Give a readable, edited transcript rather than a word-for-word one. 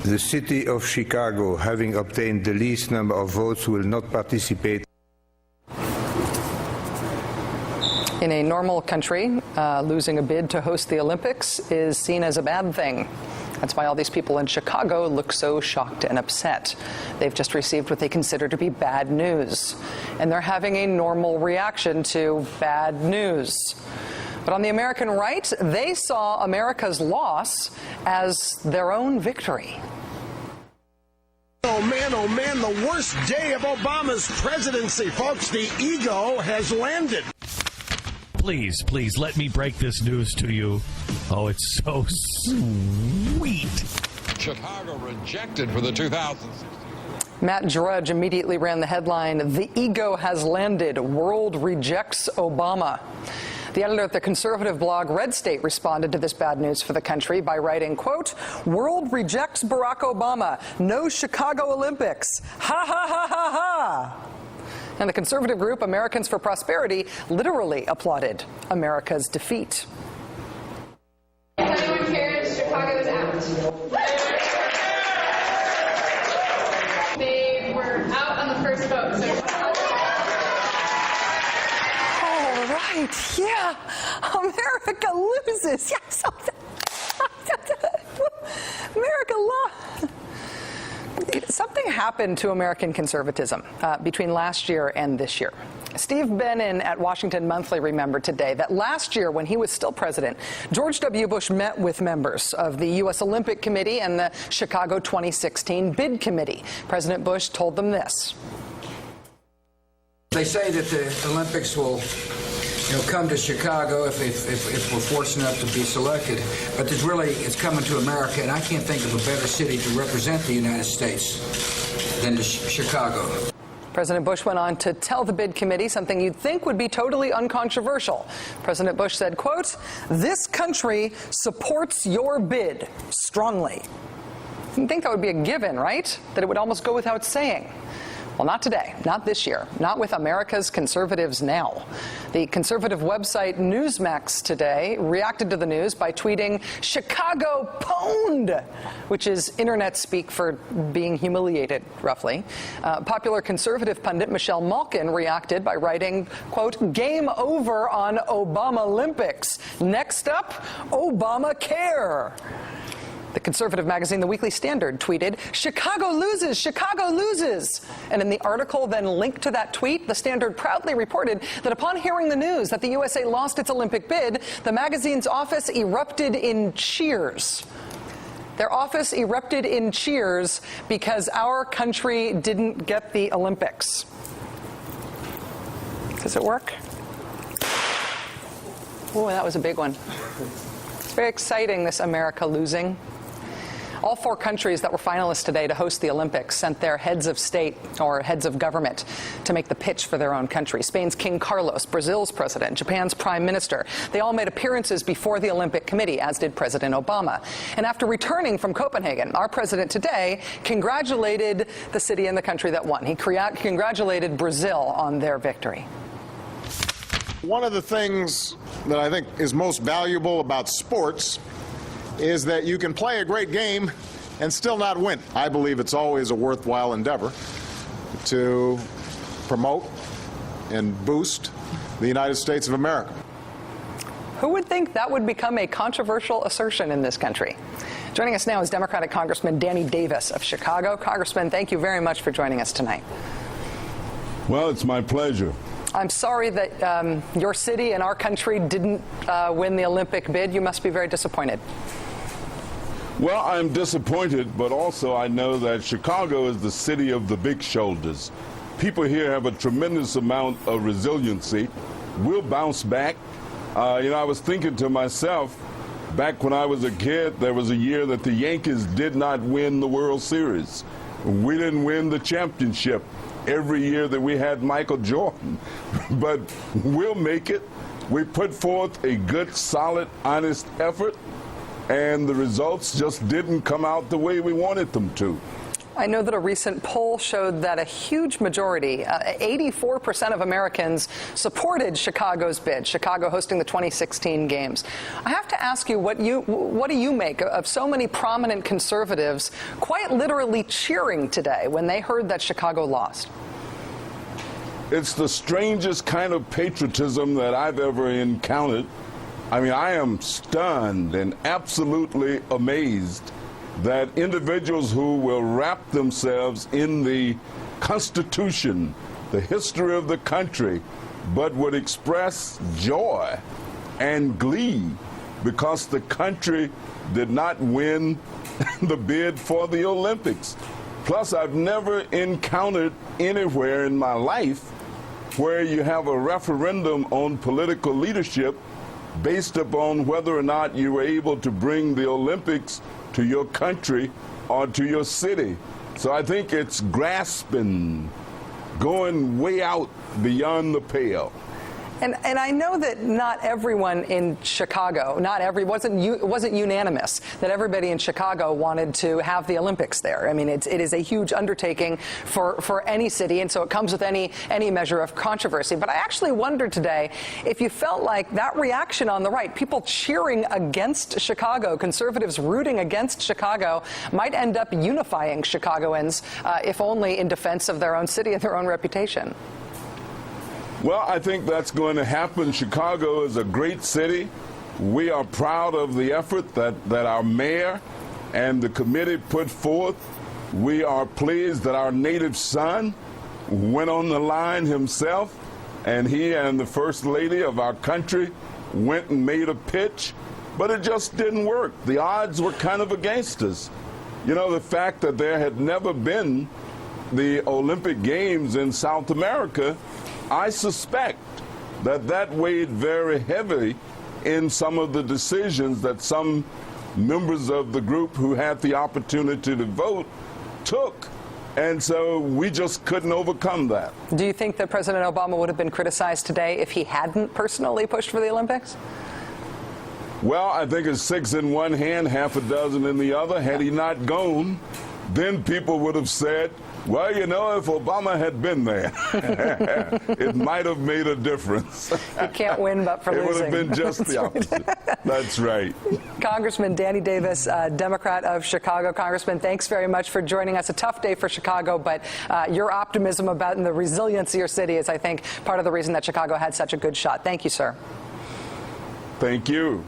The city of Chicago, having obtained the least number of votes, will not participate. In a normal country, losing a bid to host the Olympics is seen as a bad thing. That's why all these people in Chicago look so shocked and upset. They've just received what they consider to be bad news, and they're having a normal reaction to bad news. But on the American right, they saw America's loss as their own victory. Oh man, the worst day of Obama's presidency, folks. The ego has landed. Please, please, let me break this news to you. Oh, it's so sweet. Chicago rejected for the 2016. Matt Drudge immediately ran the headline, "The ego has landed. World rejects Obama." The editor at the conservative blog Red State responded to this bad news for the country by writing, quote, "World rejects Barack Obama. No Chicago Olympics. Ha ha ha ha ha." And the conservative group Americans for Prosperity literally applauded America's defeat. If anyone cares, Chicago is out. They were out on the first vote. So All right, yeah, America loses. Yes, America lost. Something happened to American conservatism between last year and this year. Steve Bannon at Washington Monthly remembered today that last year, when he was still president, George W. Bush met with members of the U.S. Olympic Committee and the Chicago 2016 Bid Committee. President Bush told them this. They say that the Olympics will come to Chicago if we're fortunate enough to be selected. But it's coming to America, and I can't think of a better city to represent the United States than Chicago. President Bush went on to tell the bid committee something you'd think would be totally uncontroversial. President Bush said, quote, "This country supports your bid strongly." You'd think that would be a given, right? That it would almost go without saying. Well, not today, not this year, not with America's conservatives now. The conservative website Newsmax today reacted to the news by tweeting, "Chicago pwned," which is internet speak for being humiliated, roughly. Popular conservative pundit Michelle Malkin reacted by writing, quote, "Game over on Obama Olympics. Next up, Obamacare." The conservative magazine The Weekly Standard tweeted, "Chicago loses, Chicago loses." And in the article then linked to that tweet, the Standard proudly reported that upon hearing the news that the USA lost its Olympic bid, the magazine's office erupted in cheers. Their office erupted in cheers because our country didn't get the Olympics. Does it work? Oh, that was a big one. It's very exciting, this America losing. All four countries that were finalists today to host the Olympics sent their heads of state or heads of government to make the pitch for their own country. Spain's King Carlos, Brazil's president, Japan's prime minister. They all made appearances before the Olympic Committee, as did President Obama. And after returning from Copenhagen, our president today congratulated the city and the country that won. He congratulated Brazil on their victory. One of the things that I think is most valuable about sports is that you can play a great game and still not win. I believe it's always a worthwhile endeavor to promote and boost the United States of America. Who would think that would become a controversial assertion in this country? Joining us now is Democratic Congressman Danny Davis of Chicago. Congressman, thank you very much for joining us tonight. Well, it's my pleasure. I'm sorry that your city and our country didn't win the Olympic bid. You must be very disappointed. Well, I'm disappointed, but also I know that Chicago is the city of the big shoulders. People here have a tremendous amount of resiliency. We'll bounce back. I was thinking to myself, back when I was a kid, there was a year that the Yankees did not win the World Series. We didn't win the championship every year that we had Michael Jordan. But we'll make it. We put forth a good, solid, honest effort, and the results just didn't come out the way we wanted them to. I know that a recent poll showed that a huge majority, 84% of Americans supported Chicago's bid, Chicago hosting the 2016 games. I have to ask you, what do you make of so many prominent conservatives quite literally cheering today when they heard that Chicago lost? It's the strangest kind of patriotism that I've ever encountered. I mean, I am stunned and absolutely amazed that individuals who will wrap themselves in the Constitution, the history of the country, but would express joy and glee because the country did not win the bid for the Olympics. Plus, I've never encountered anywhere in my life where you have a referendum on political leadership based upon whether or not you were able to bring the Olympics to your country or to your city. So I think it's grasping, going way out beyond the pale. And I know that not everyone in Chicago, it wasn't unanimous that everybody in Chicago wanted to have the Olympics there. I mean, it is a huge undertaking for any city, and so it comes with any measure of controversy. But I actually wondered today if you felt like that reaction on the right, people cheering against Chicago, conservatives rooting against Chicago, might end up unifying Chicagoans, if only in defense of their own city and their own reputation. Well, I think that's going to happen. Chicago is a great city. We are proud of the effort that our mayor and the committee put forth. We are pleased that our native son went on the line himself, and he and the First Lady of our country went and made a pitch, but it just didn't work. The odds were kind of against us. You know, the fact that there had never been the Olympic Games in South America, I suspect that weighed very heavily in some of the decisions that some members of the group who had the opportunity to vote took. And so we just couldn't overcome that. Do you think that President Obama would have been criticized today if he hadn't personally pushed for the Olympics? Well, I think it's 6 in one hand, half a dozen in the other. Had he not gone, then people would have said, well, you know, if Obama had been there, it might have made a difference. You can't win but for losing. It would have been just the opposite. That's right. Congressman Danny Davis, Democrat of Chicago. Congressman, thanks very much for joining us. A tough day for Chicago, but your optimism about and the resilience of your city is, I think, part of the reason that Chicago had such a good shot. Thank you, sir. Thank you.